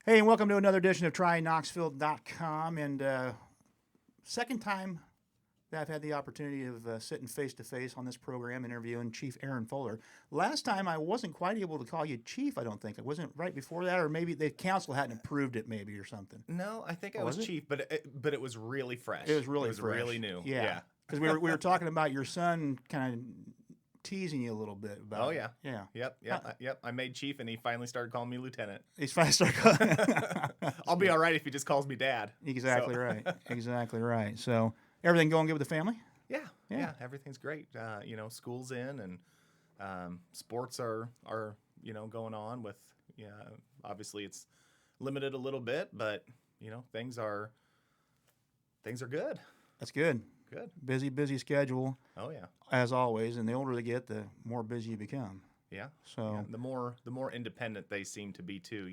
Hey, and welcome to another edition of TryKnoxville.com. And second time that I've had the opportunity of sitting face to face on this program interviewing Chief Aaron Fuller. Last time I wasn't quite able to call you Chief, I don't think. It wasn't right before that, or maybe the council hadn't approved it, maybe, or something. No, I think I Oh, was was it? Chief, but it was really fresh. It was really It was fresh. really new. Yeah. Because we were talking about your son kind of teasing you a little bit about Oh it. yeah. Yeah. Yep. I made Chief, and he finally started calling me Lieutenant. He's fast. I'll be all right if he just calls me Dad. Exactly So. right. Exactly right. So everything going good with the family? Yeah. Everything's great. School's in, and sports are going on with. Yeah, obviously it's limited a little bit, but things are good. That's good. Good. Busy schedule. Oh yeah. As always, and the older they get, the more busy you become. Yeah. So yeah. The more independent they seem to be too.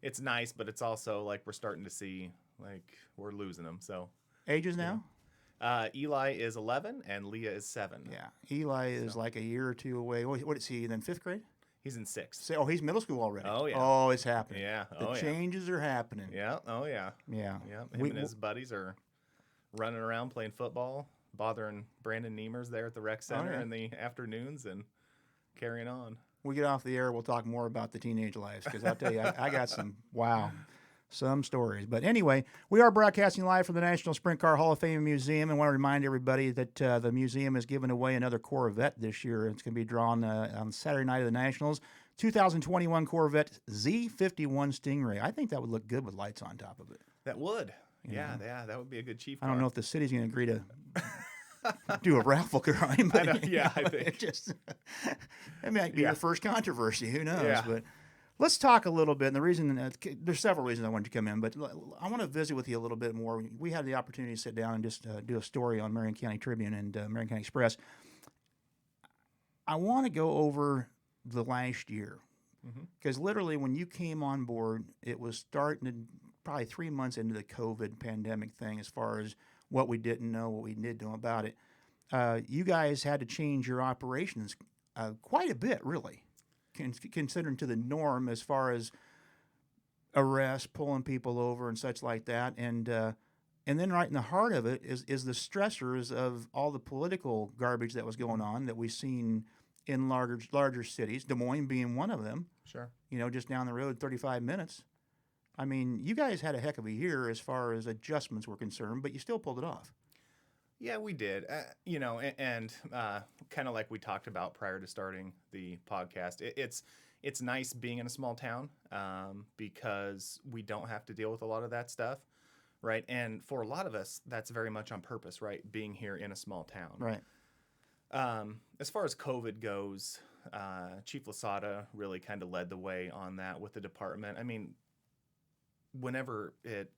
It's nice, but it's also like we're starting to see like we're losing them. So ages now? Eli is 11 and Leah is 7. Yeah. Eli is like a year or two away. What is he then? 5th grade? He's in 6th. Oh, he's middle school already. Oh yeah. Oh, it's happening. Yeah. The changes are happening. Yeah. Oh yeah. Yeah. Yeah. Him and his buddies are running around playing football, bothering Brandon Niemers there at the rec center in the afternoons and carrying on. We get off the air, we'll talk more about the teenage lives because I'll tell you, I got some stories. But anyway, we are broadcasting live from the National Sprint Car Hall of Fame Museum, and want to remind everybody that the museum is giving away another Corvette this year. It's going to be drawn on Saturday night of the Nationals. 2021 Corvette Z51 Stingray. I think that would look good with lights on top of it. That would. Yeah, that would be a good Chief car. I don't know if the city's going to agree to do a raffle drawing. But, I think. It might be your first controversy. Who knows? Yeah. But let's talk a little bit. And the reason there's several reasons I wanted to come in, but I want to visit with you a little bit more. We had the opportunity to sit down and just do a story on Marion County Tribune and Marion County Express. I want to go over the last year because literally when you came on board, it was starting to probably 3 months into the COVID pandemic thing as far as what we didn't know, what we did know about it. You guys had to change your operations quite a bit, really, considering to the norm as far as arrests, pulling people over, and such like that. And then right in the heart of it is the stressors of all the political garbage that was going on that we've seen in larger cities, Des Moines being one of them. Sure. Just down the road, 35 minutes. I mean, you guys had a heck of a year as far as adjustments were concerned, but you still pulled it off. Yeah, we did. And kind of like we talked about prior to starting the podcast, it's nice being in a small town because we don't have to deal with a lot of that stuff, right? And for a lot of us, that's very much on purpose, right? Being here in a small town. Right. As far as COVID goes, Chief Lasada really kind of led the way on that with the department. I mean, whenever it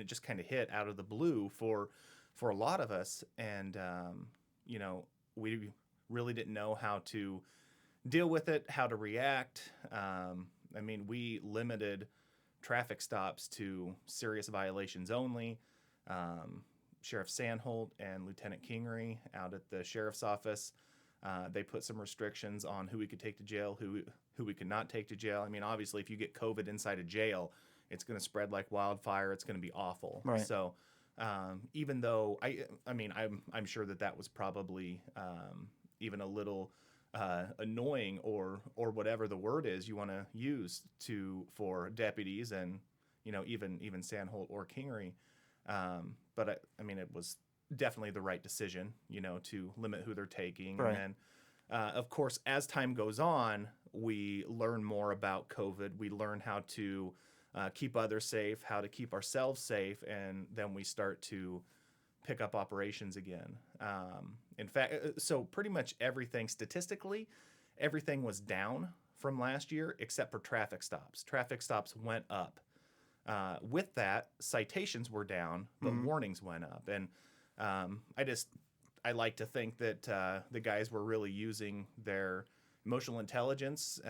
just kind of hit out of the blue for a lot of us, and we really didn't know how to deal with it, how to react. We limited traffic stops to serious violations only. Sheriff Sandholt and Lieutenant Kingery out at the sheriff's office, they put some restrictions on who we could take to jail, who we could not take to jail. I mean, obviously, if you get COVID inside a jail, it's going to spread like wildfire. It's going to be awful. Right. So, even though I'm sure that was probably even a little annoying or whatever the word is you want to use for deputies and even Sandholt or Kingery. But it was definitely the right decision, to limit who they're taking. Right. And of course, as time goes on, we learn more about COVID. We learn how to keep others safe, how to keep ourselves safe, and then we start to pick up operations again. In fact, so pretty much everything, statistically, everything was down from last year except for traffic stops. Traffic stops went up. With that, citations were down, but warnings went up. And I like to think that the guys were really using their emotional intelligence,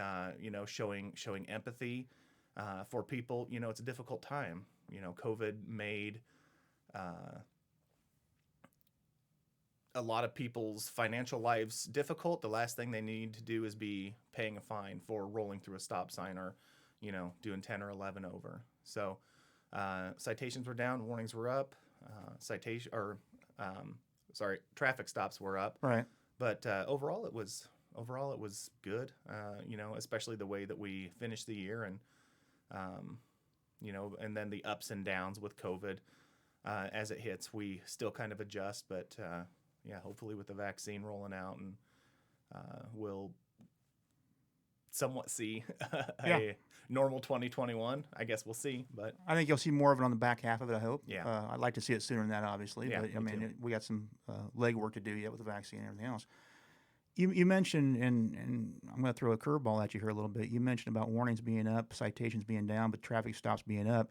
showing empathy for people. It's a difficult time. COVID made a lot of people's financial lives difficult. The last thing they need to do is be paying a fine for rolling through a stop sign or doing 10 or 11 over. So citations were down, warnings were up, traffic stops were up. Right. But overall it was good. Especially the way that we finished the year, and and then the ups and downs with COVID. As it hits, we still kind of adjust, but hopefully with the vaccine rolling out, and we'll somewhat see a normal 2021. I guess we'll see, but I think you'll see more of it on the back half of it, I hope. Yeah. I'd like to see it sooner than that, obviously. Yeah, But, I me mean, too. we got some legwork to do yet with the vaccine and everything else. You mentioned, and I'm going to throw a curveball at you here a little bit. You mentioned about warnings being up, citations being down, but traffic stops being up.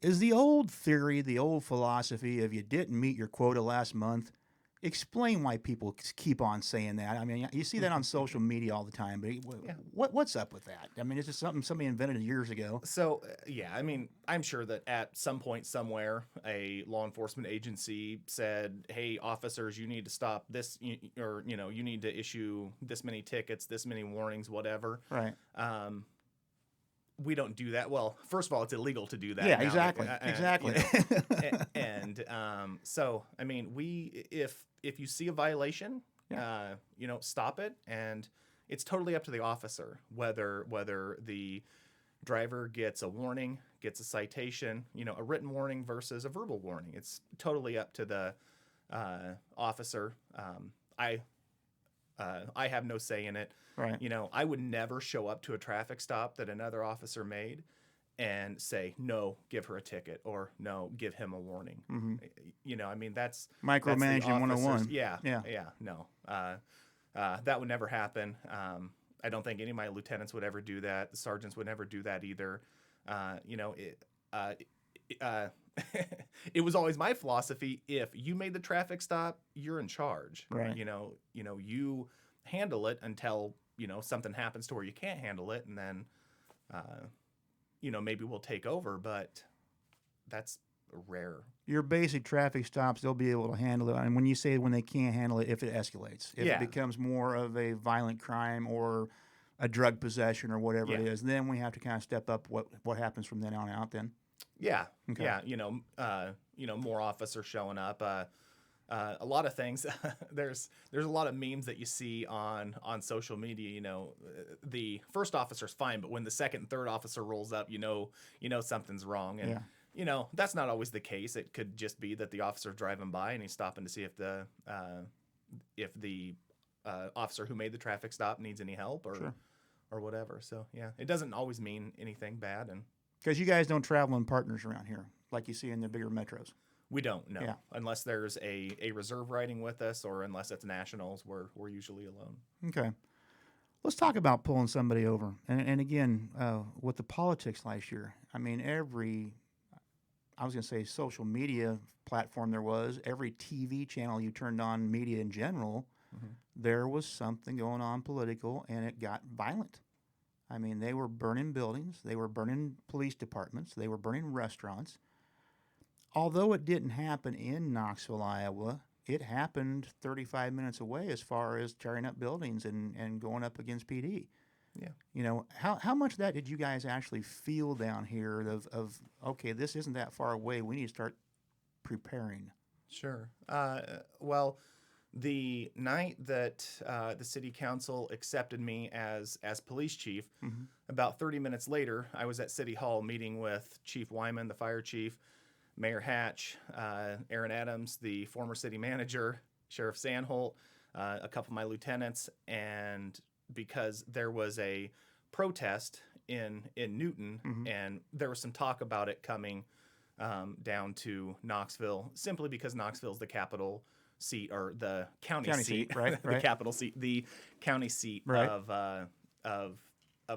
Is the old theory, the old philosophy of you didn't meet your quota last month? Explain why people keep on saying that. I mean, you see that on social media all the time, but what's up with that? I mean, is this something somebody invented years ago? So, I mean, I'm sure that at some point somewhere, a law enforcement agency said, hey, officers, you need to stop this, or, you need to issue this many tickets, this many warnings, whatever. Right. We don't do that. Well, first of all, it's illegal to do that. Yeah, now. exactly. Exactly. So, I mean, if you see a violation, stop it. And it's totally up to the officer whether the driver gets a warning, gets a citation, a written warning versus a verbal warning. It's totally up to the officer. I have no say in it. Right. I would never show up to a traffic stop that another officer made and say, no, give her a ticket, or no, give him a warning. Mm-hmm. I mean, that's Micromanaging that's the 101. officers- Yeah. No. That would never happen. I don't think any of my lieutenants would ever do that. The sergeants would never do that either. It was always my philosophy: if you made the traffic stop, you're in charge. Right. You handle it until something happens to where you can't handle it, and then maybe we'll take over. But that's rare. Your basic traffic stops, they'll be able to handle it. And when you say when they can't handle it, if it escalates, if it becomes more of a violent crime or a drug possession or whatever it is, then we have to kind of step up what happens from then on out then. Yeah. Okay. Yeah. More officers showing up. A lot of things. There's a lot of memes that you see on social media. The first officer's fine, but when the second and third officer rolls up, something's wrong. And that's not always the case. It could just be that the officer's driving by and he's stopping to see if the officer who made the traffic stop needs any help or whatever. So it doesn't always mean anything bad. And because you guys don't travel in partners around here like you see in the bigger metros. We don't, no. Yeah. Unless there's a reserve riding with us, or unless it's nationals, we're usually alone. Okay. Let's talk about pulling somebody over. And again, with the politics last year, I mean, I was going to say social media platform there was, every TV channel you turned on, media in general, there was something going on political, and it got violent. I mean, they were burning buildings. They were burning police departments. They were burning restaurants. Although it didn't happen in Knoxville, Iowa, it happened 35 minutes away as far as tearing up buildings and going up against PD. Yeah. How much of that did you guys actually feel down here of okay, this isn't that far away. We need to start preparing. Sure. Well, the night that the city council accepted me as police chief, about 30 minutes later, I was at City Hall meeting with Chief Wyman, the fire chief, Mayor Hatch, Aaron Adams, the former city manager, Sheriff Sandholt, a couple of my lieutenants, and because there was a protest in Newton, and there was some talk about it coming down to Knoxville, simply because Knoxville is the capital seat, or the county seat, right? The capital seat, the county seat of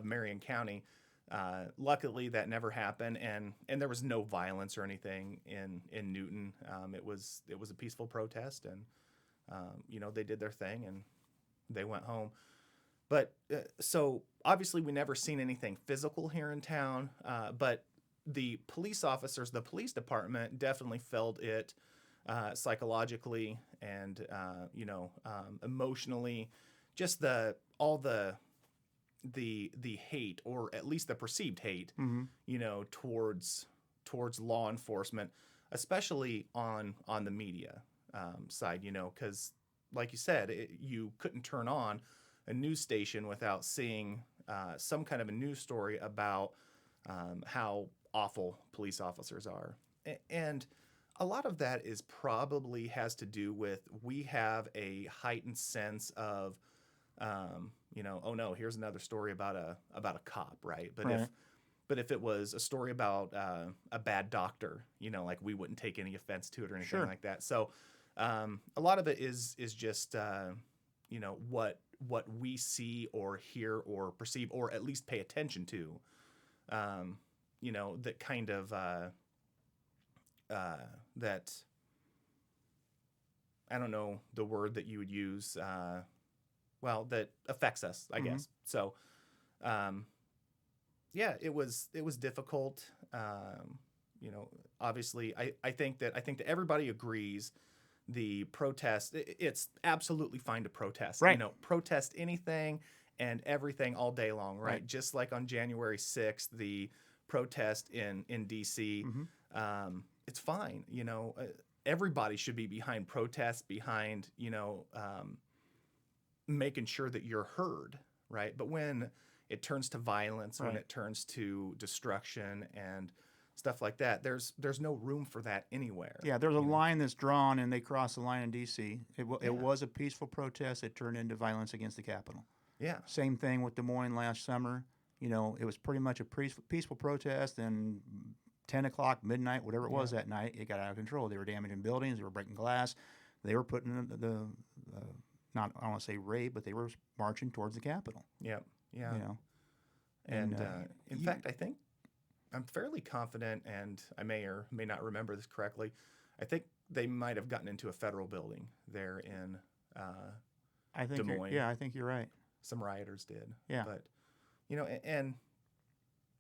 Marion County. Luckily, that never happened, and there was no violence or anything in Newton. It was a peaceful protest, and they did their thing and they went home. But so obviously, we never seen anything physical here in town. But the police officers, the police department, definitely felt it psychologically and emotionally. Just all the the hate, or at least the perceived hate, Mm-hmm. towards law enforcement, especially on the media side, because like you said, you couldn't turn on a news station without seeing some kind of a news story about how awful police officers are. And a lot of that is probably has to do with we have a heightened sense of, oh no, here's another story about a cop, right? Right. But if it was a story about a bad doctor, like we wouldn't take any offense to it or anything Sure. like that. So a lot of it is just what we see or hear or perceive or at least pay attention to. That kind of that I don't know the word that you would use. That affects us, I Mm-hmm. guess. So, yeah, it was difficult. Obviously, I think that everybody agrees the protest. It's absolutely fine to protest. Right. Protest anything and everything all day long, right? Right. Just like on January 6th, the protest in DC. Mm-hmm. It's fine. Everybody should be behind protests, behind making sure that you're heard, right? But when it turns to violence, when Right. it turns to destruction and stuff like that, there's no room for that anywhere. Yeah, there's a line that's drawn, and they crossed the line in D.C. It Yeah. was a peaceful protest that turned into violence against the Capitol. Yeah. Same thing with Des Moines last summer. It was pretty much a peaceful protest, and 10 o'clock, midnight, whatever it was that night, it got out of control. They were damaging buildings, they were breaking glass, they were putting the not, I don't want to say raid, but they were marching towards the Capitol. Yeah. Yeah. And in fact, I think I'm fairly confident, and I may or may not remember this correctly. I think they might have gotten into a federal building there in I think Des Moines. I think you're right. Some rioters did. Yeah. But, and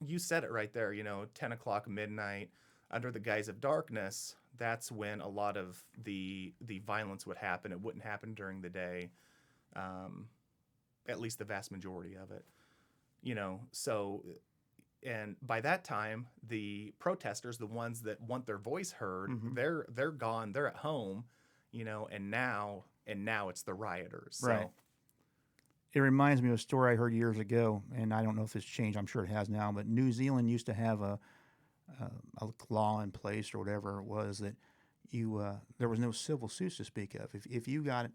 you said it right there, 10 o'clock, midnight, under the guise of darkness, that's when a lot of the violence would happen. It wouldn't happen during the day, at least the vast majority of it. So, and by that time, the protesters, the ones that want their voice heard, Mm-hmm. they're gone, they're at home, and now it's the rioters. So, Right. It reminds me of a story I heard years ago, and I don't know if it's changed. I'm sure it has now, but New Zealand used to have a law in place or whatever it was that there was no civil suits to speak of. If you got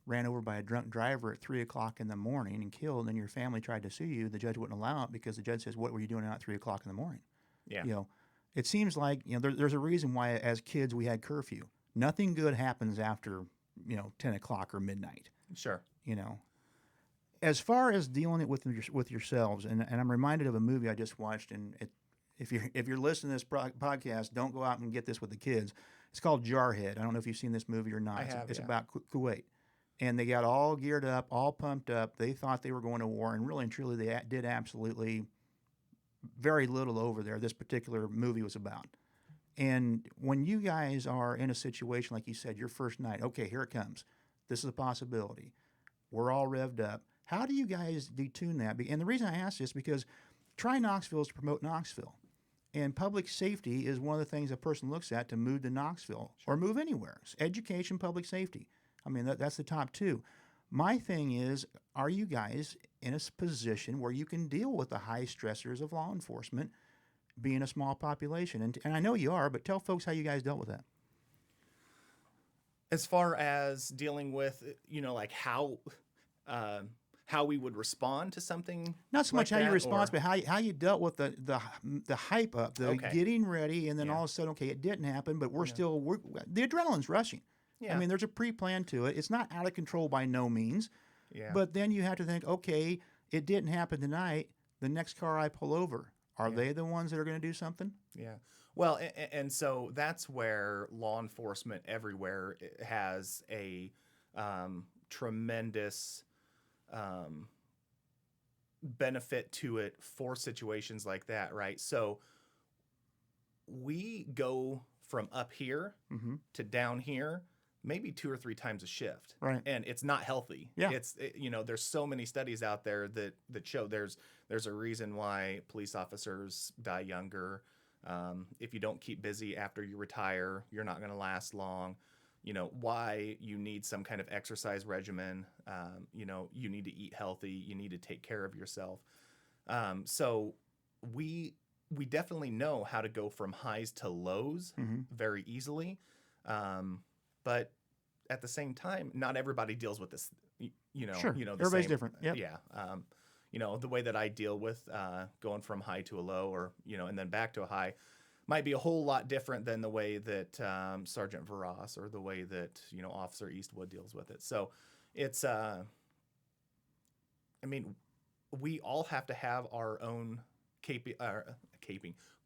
ran over by a drunk driver at 3 o'clock in the morning and killed, and your family tried to sue you, the judge wouldn't allow it because the judge says, "What were you doing out at 3 o'clock in the morning?" yeah. It seems like there's a reason why as kids we had curfew. Nothing good happens after 10 o'clock or midnight. Sure. As far as dealing it with yourselves, and I'm reminded of a movie I just watched, and if you're listening to this podcast, don't go out and get this with the kids. It's called Jarhead. I don't know if you've seen this movie or not. I have, It's yeah. about Kuwait, and they got all geared up, all pumped up. They thought they were going to war, and really and truly, they did absolutely very little over there. This particular movie was about. And when you guys are in a situation like you said, your first night, okay, here it comes. This is a possibility. We're all revved up. How do you guys detune that? And the reason I ask this is because Try Knoxville is to promote Knoxville. And public safety is one of the things a person looks at to move to Knoxville or move anywhere. It's education, public safety. I mean, that's the top two. My thing is, are you guys in a position where you can deal with the high stressors of law enforcement being a small population? And I know you are, but tell folks how you guys dealt with that. As far as dealing with, like how we would respond to something, Not so like much how you that, respond, or- but how you dealt with the hype up, the Okay. getting ready, and then Yeah. all of a sudden, okay, it didn't happen, but we're the adrenaline's rushing. Yeah. I mean, there's a pre-plan to it. It's not out of control by no means, Yeah. but then you have to think, okay, it didn't happen tonight. The next car I pull over, are they the ones that are going to do something? Yeah. Well, and so that's where law enforcement everywhere has a tremendous benefit to it for situations like that, right? So we go from up here Mm-hmm. to down here maybe 2 or 3 times a shift. Right. And it's not healthy. Yeah. There's so many studies out there that show there's a reason why police officers die younger. If you don't keep busy after you retire, you're not going to last long. Why you need some kind of exercise regimen. You need to eat healthy. You need to take care of yourself. So we definitely know how to go from highs to lows very easily. But at the same time, not everybody deals with this, Sure. the Everybody's same, different. Yep. Yeah. The way that I deal with, going from high to a low or, and then back to a high might be a whole lot different than the way that, Sergeant Varas or the way that, Officer Eastwood deals with it. So it's, we all have to have our own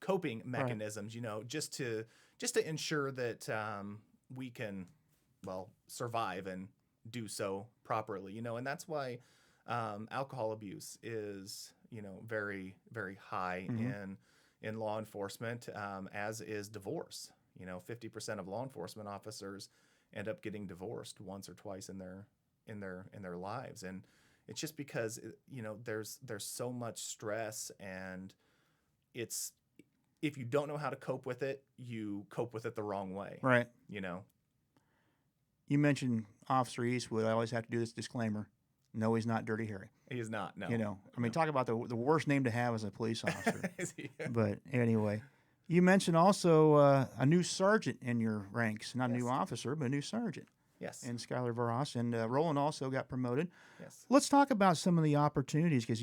coping mechanisms, just to ensure that we can, survive and do so properly, and that's why alcohol abuse is, very, very high in law enforcement, as is divorce. 50% of law enforcement officers end up getting divorced once or twice in their lives, and it's just because there's so much stress, and it's, if you don't know how to cope with it, you cope with it the wrong way. Right. You mentioned Officer Eastwood. I always have to do this disclaimer. No, he's not Dirty Harry. He is not. No. Talk about the worst name to have as a police officer. Is he? But anyway, you mentioned also a new sergeant in your ranks. Not a new officer, but a new sergeant. Yes. And Skylar Varas. And Roland also got promoted. Yes. Let's talk about some of the opportunities, because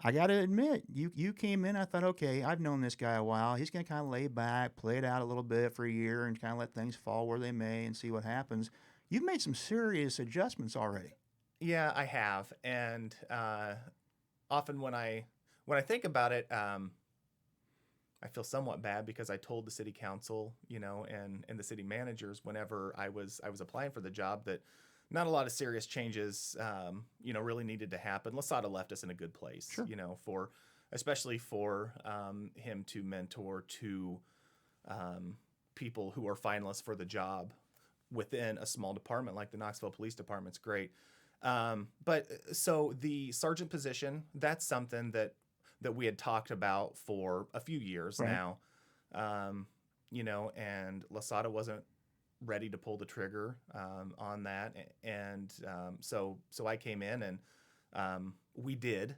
I got to admit, you came in, I thought, okay, I've known this guy a while. He's going to kind of lay back, play it out a little bit for a year and kind of let things fall where they may and see what happens. You've made some serious adjustments already. Yeah, I have. And often when I think about it, I feel somewhat bad because I told the city council, and the city managers whenever I was applying for the job that not a lot of serious changes, really needed to happen. Lasada left us in a good place, Sure. especially for him to mentor two people who are finalists for the job within a small department like the Knoxville Police Department's great. But so the sergeant position, that's something that we had talked about for a few years now, and Lasada wasn't ready to pull the trigger on that, and so I came in and we did,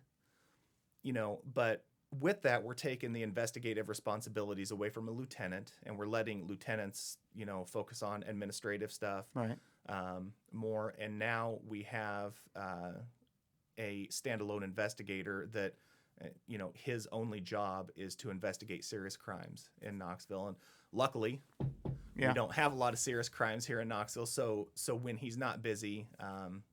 but with that we're taking the investigative responsibilities away from a lieutenant, and we're letting lieutenants focus on administrative stuff more, and now we have a standalone investigator that his only job is to investigate serious crimes in Knoxville, and luckily we don't have a lot of serious crimes here in Knoxville. So when he's not busy,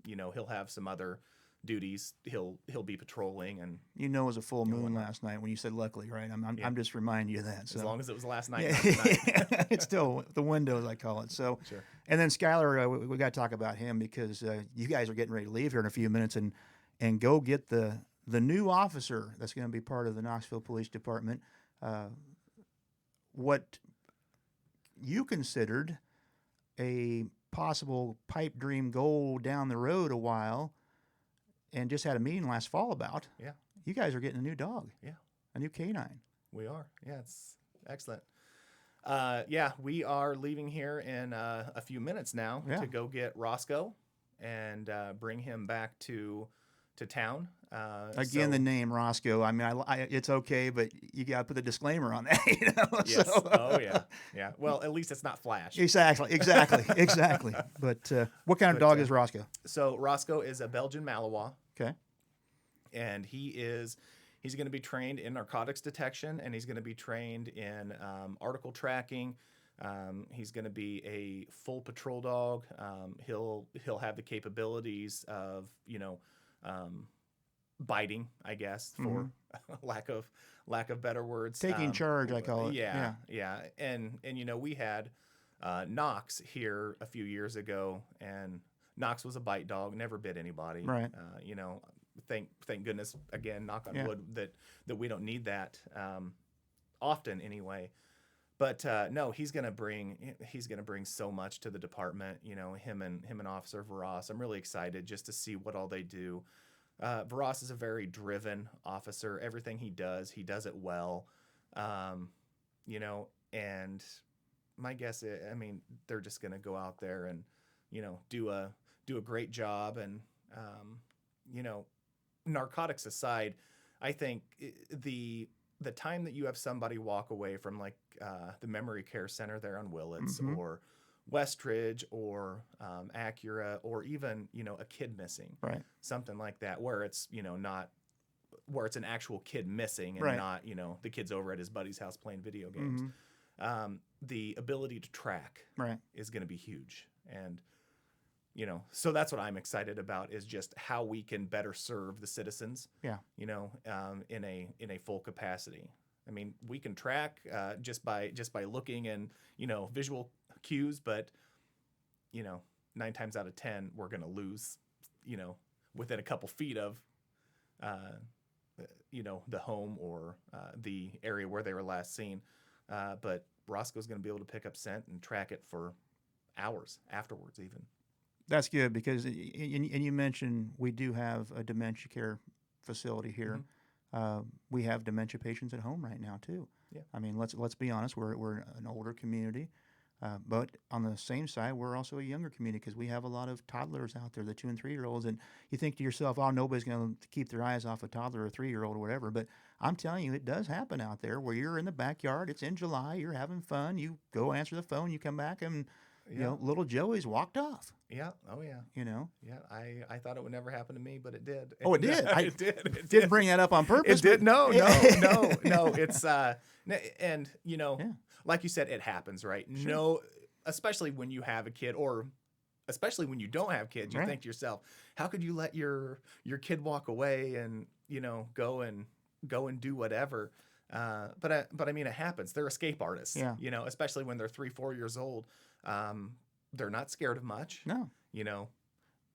he'll have some other duties. He'll be patrolling, and it was a full moon last night when you said luckily, right? I'm just reminding you of that. So. As long as it was last night. It's still the window, as I call it. So, sure. And then Skylar, we got to talk about him because you guys are getting ready to leave here in a few minutes and go get the new officer that's going to be part of the Knoxville Police Department. What you considered a possible pipe dream goal down the road a while, and just had a meeting last fall about. Yeah. You guys are getting a new dog. Yeah. A new canine. We are. Yeah, it's excellent. We are leaving here in a few minutes now to go get Roscoe and bring him back to town. Again, the name Roscoe. I mean, it's okay, but you got to put the disclaimer on that. Yes. So. Oh yeah. Well, at least it's not Flash. Exactly. But what kind of dog is Roscoe? So Roscoe is a Belgian Malinois. Okay. And he's going to be trained in narcotics detection, and he's going to be trained in article tracking. He's going to be a full patrol dog. He'll have the capabilities of biting, I guess, for lack of better words. Taking charge, I call it. Yeah. And we had Knox here a few years ago, and Knox was a bite dog, never bit anybody. Right. Thank goodness, again, knock on wood, that we don't need that often anyway. But no, he's gonna bring so much to the department. You know, him and Officer Varas. I'm really excited just to see what all they do. Varas is a very driven officer. Everything he does it well. You know, and my guess is, I mean, they're just gonna go out there and, you know, do a great job. And you know, narcotics aside, I think the time that you have somebody walk away from like the memory care center there on Willits or Westridge or Acura, or even, you know, a kid missing, Right. something like that, where it's, you know, not where it's an actual kid missing and Right. not, you know, the kid's over at his buddy's house playing video games. The ability to track Right. is going to be huge. And, you know, so that's what I'm excited about, is just how we can better serve the citizens. Yeah. You know, in a full capacity. I mean, we can track just by looking and, you know, visual cues, but, you know, 9 times out of 10 we're going to lose, you know, within a couple feet of, you know, the home or the area where they were last seen. But Roscoe's going to be able to pick up scent and track it for hours afterwards, even. That's good, because and you mentioned we do have a dementia care facility here. We have dementia patients at home right now too. Yeah. I mean, let's be honest. We're an older community, but on the same side, we're also a younger community, because we have a lot of toddlers out there, the 2 and 3 year olds. And you think to yourself, oh, nobody's going to keep their eyes off a toddler or 3-year-old or whatever. But I'm telling you, it does happen out there, where you're in the backyard. It's in July. You're having fun. You go answer the phone. You come back, and you know, little Joey's walked off. Yeah. Oh yeah. You know. Yeah. I thought it would never happen to me, but it did. Oh, it did. It did. It Didn't bring that up on purpose. It did. but- No. It's and you know, like you said, it happens, right? Sure. No, especially when you have a kid, or especially when you don't have kids, you Right. think to yourself, how could you let your kid walk away and, you know, go and do whatever? But I mean, it happens. They're escape artists. Yeah. You know, especially when they're 3-4 years old. They're not scared of much. No. You know,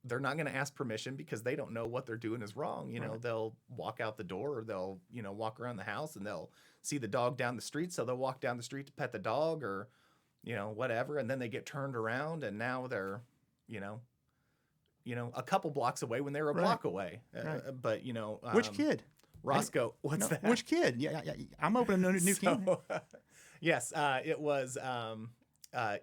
they're not going to ask permission, because they don't know what they're doing is wrong. You know, Right. they'll walk out the door, or they'll, you know, walk around the house, and they'll see the dog down the street. So they'll walk down the street to pet the dog, or, you know, whatever. And then they get turned around, and now they're, you know, a couple blocks away when they were a Right. block away. Right. But, you know, Which kid? Roscoe, what's No, that? Which kid? Yeah, I'm opening a new kid. Yes, it was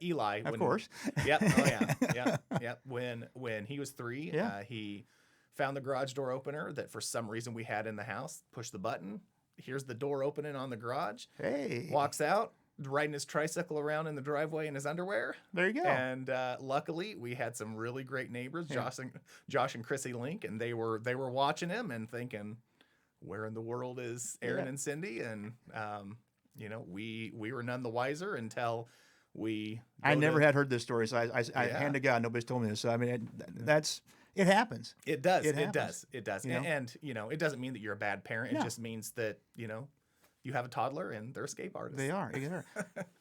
Eli. Of course. Yep. Oh yeah. Yep. When he was 3, Yeah. he found the garage door opener that for some reason we had in the house. Pushed the button. Here's the door opening on the garage. Hey. Walks out, riding his tricycle around in the driveway in his underwear. There you go. And luckily, we had some really great neighbors, Josh and Chrissy Link, and they were watching him and thinking, where in the world is Aaron and Cindy? And you know, we were none the wiser until we. I never had heard this story, so I hand to God, nobody's told me this. So I mean, it happens. It does. It It happens. does. It does. You know? And you know, it doesn't mean that you're a bad parent. No. It just means that, you know, you have a toddler and they're escape artists. They are.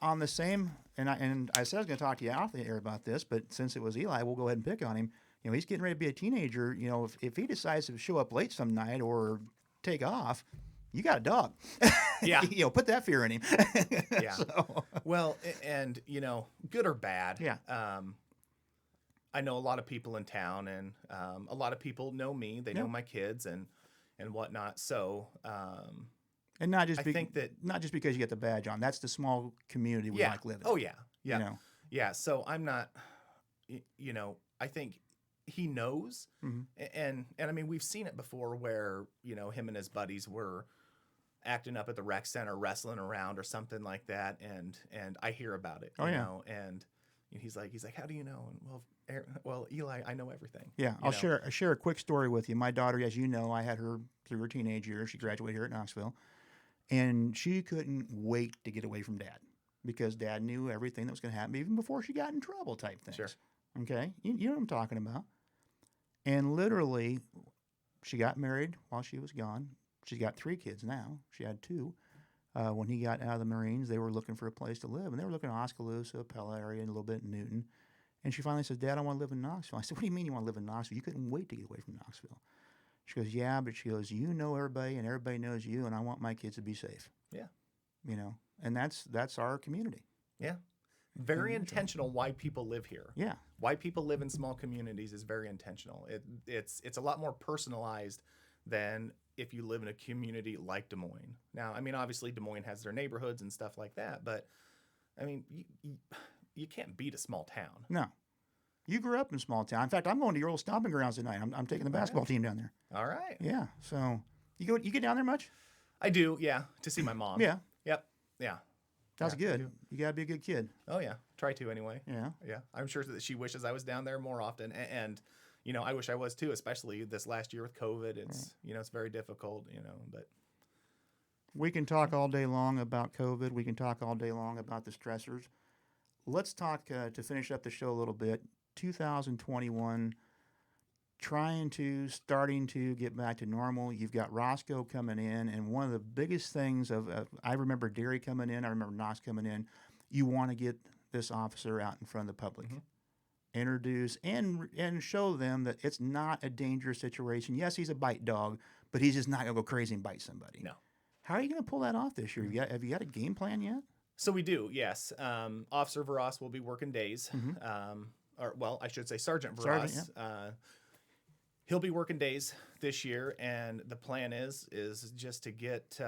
On the same, and I said I was going to talk to you out there about this, but since it was Eli, we'll go ahead and pick on him. You know, he's getting ready to be a teenager. You know, if he decides to show up late some night or take off, you got a dog. Yeah. You know, put that fear in him. Yeah. So, Well, and you know, good or bad. Yeah. I know a lot of people in town, and a lot of people know me. They know my kids and whatnot. So, and not just I think that not just because you get the badge on. That's the small community we like living. Oh yeah. Yeah. You know. Yeah. So I'm not. You know, I think he knows, and I mean, we've seen it before where, you know, him and his buddies were acting up at the rec center, wrestling around or something like that, and I hear about it. Oh, you yeah. know, and he's like, how do you know? And well, Eli, I know everything. Yeah, you know? I'll share a quick story with you. My daughter, as you know, I had her through her teenage years. She graduated here at Knoxville, and she couldn't wait to get away from Dad, because Dad knew everything that was going to happen even before she got in trouble type things. Sure. Okay, you know what I'm talking about. And literally, she got married while she was gone. She's got 3 kids now. She had 2. When he got out of the Marines, they were looking for a place to live, and they were looking at Oskaloosa, Pella area, and a little bit in Newton. And she finally says, "Dad, I want to live in Knoxville." I said, "What do you mean you want to live in Knoxville? You couldn't wait to get away from Knoxville." She goes, "Yeah, but," she goes, "you know everybody, and everybody knows you, and I want my kids to be safe." Yeah. you know, and that's our community. Yeah. Very intentional why people live here. Yeah. Why people live in small communities is very intentional. It's a lot more personalized than if you live in a community like Des Moines. Now, I mean, obviously Des Moines has their neighborhoods and stuff like that, but I mean, you can't beat a small town. No. You grew up in a small town. In fact, I'm going to your old stomping grounds tonight. I'm taking the basketball team down there. All right. Yeah. So you get down there much? I do, yeah, to see my mom. Yeah. Yep. Yeah. That's Yeah, I good. do. You gotta be a good kid. Oh yeah. Try to anyway. Yeah. Yeah. I'm sure that she wishes I was down there more often. And you know, I wish I was too, especially this last year with COVID. It's, you know, it's very difficult, you know, but We can talk all day long about COVID. We can talk all day long about the stressors. Let's talk to finish up the show a little bit. 2021, starting to get back to normal. You've got Roscoe coming in, and one of the biggest things I remember Derry coming in. I remember Knox coming in. You want to get this officer out in front of the public. Introduce and show them that it's not a dangerous situation. Yes, he's a bite dog, but he's just not going to go crazy and bite somebody. no. How are you going to pull that off this year? Have you got a game plan yet? So we do, yes. Officer Varas will be working days. Or, well, I should say Sergeant Varas. Sergeant, He'll be working days this year, and the plan is just to get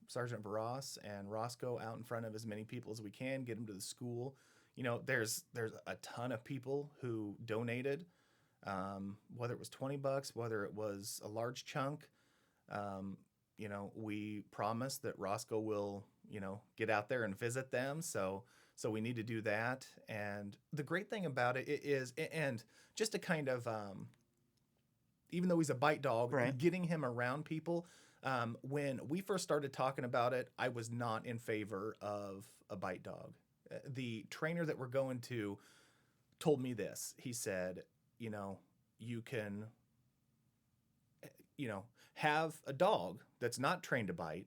Sergeant Varas and Roscoe out in front of as many people as we can, get them to the school. You know, there's a ton of people who donated, whether it was $20, whether it was a large chunk. You know, we promised that Roscoe will, you know, get out there and visit them. So we need to do that. And the great thing about it is, and just to kind of, even though he's a bite dog, Right. getting him around people. When we first started talking about it, I was not in favor of a bite dog. The trainer that we're going to told me this. He said, you know, you can, you know, have a dog that's not trained to bite,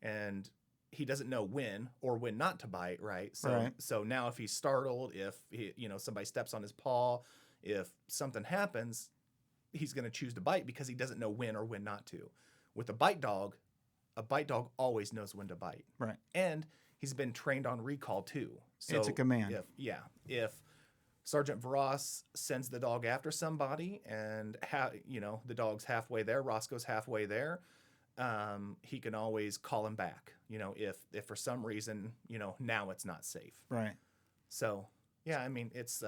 and he doesn't know when or when not to bite, right? So now if he's startled, if he, you know, somebody steps on his paw, if something happens, he's going to choose to bite because he doesn't know when or when not to. With a bite dog always knows when to bite. Right. And he's been trained on recall too. So It's a command. If Sergeant Varas sends the dog after somebody and you know, the dog's halfway there, Roscoe's halfway there, he can always call him back, you know, if for some reason, you know, now it's not safe. Right. So, yeah, I mean, it's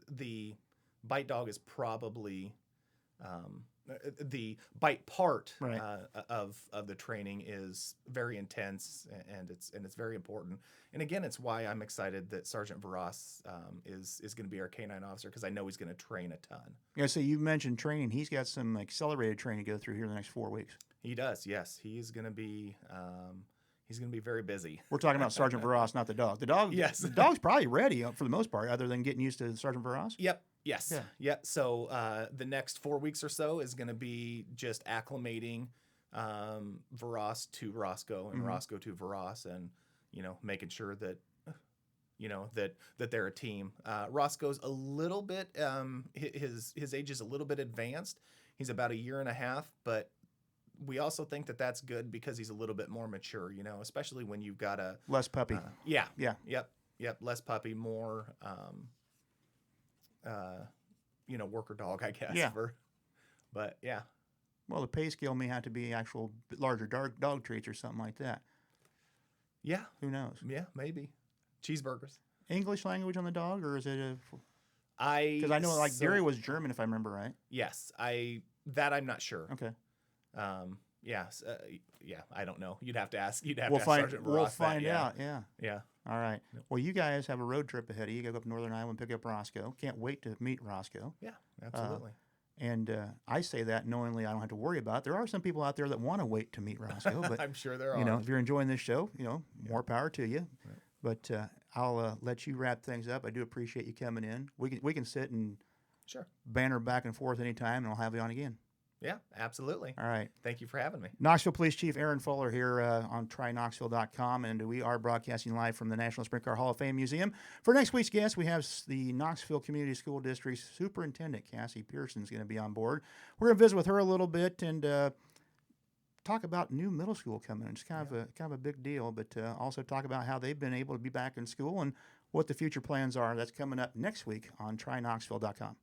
the bite dog is probably the bite part Right. of the training is very intense, and it's very important. And again, it's why I'm excited that Sergeant Varas is going to be our canine officer, because I know he's going to train a ton. Yeah. So you mentioned training. He's got some accelerated training to go through here in the next 4 weeks. He does, yes. He's going to be very busy. We're talking about Sergeant Varas, not the dog. The dog. Yes. The dog's probably ready for the most part, other than getting used to Sergeant Varas. Yep. Yes. Yeah. Yep. So the next 4 weeks or so is going to be just acclimating Varas to Roscoe and Roscoe to Varas, and you know, making sure that you know that they're a team. Roscoe's a little bit his age is a little bit advanced. He's about 1.5 years, but we also think that that's good because he's a little bit more mature. You know, especially when you've got a Less puppy. yeah. Yeah. Yep. Less puppy, more you know, worker dog, I guess. Yeah. But yeah. Well, the pay scale may have to be actual larger dog treats or something like that. Yeah. Who knows? Yeah, maybe. Cheeseburgers. English language on the dog, or is it a? Because I know Derry was German, if I remember right. Yes, I'm not sure. Okay. Yeah, I don't know. You'd have to ask. We'll find. Sergeant We'll Varas find that, out. Yeah. Yeah. All right. Well, you guys have a road trip ahead of you. You go up Northern Iowa and pick up Roscoe. Can't wait to meet Roscoe. Yeah, absolutely. And I say that knowingly I don't have to worry about it. There are some people out there that want to wait to meet Roscoe, but I'm sure there are. you know, if you're enjoying this show, you know, more power to you. Right. But I'll let you wrap things up. I do appreciate you coming in. We can sit and sure banter back and forth anytime, and I'll have you on again. Yeah, absolutely. All right. Thank you for having me. Knoxville Police Chief Aaron Fuller here on tryknoxville.com, and we are broadcasting live from the National Sprint Car Hall of Fame Museum. For next week's guest, we have the Knoxville Community School District Superintendent Cassie Pearson is going to be on board. We're going to visit with her a little bit and talk about new middle school coming. It's kind of a big deal, but also talk about how they've been able to be back in school and what the future plans are. That's coming up next week on TryKnoxville.com.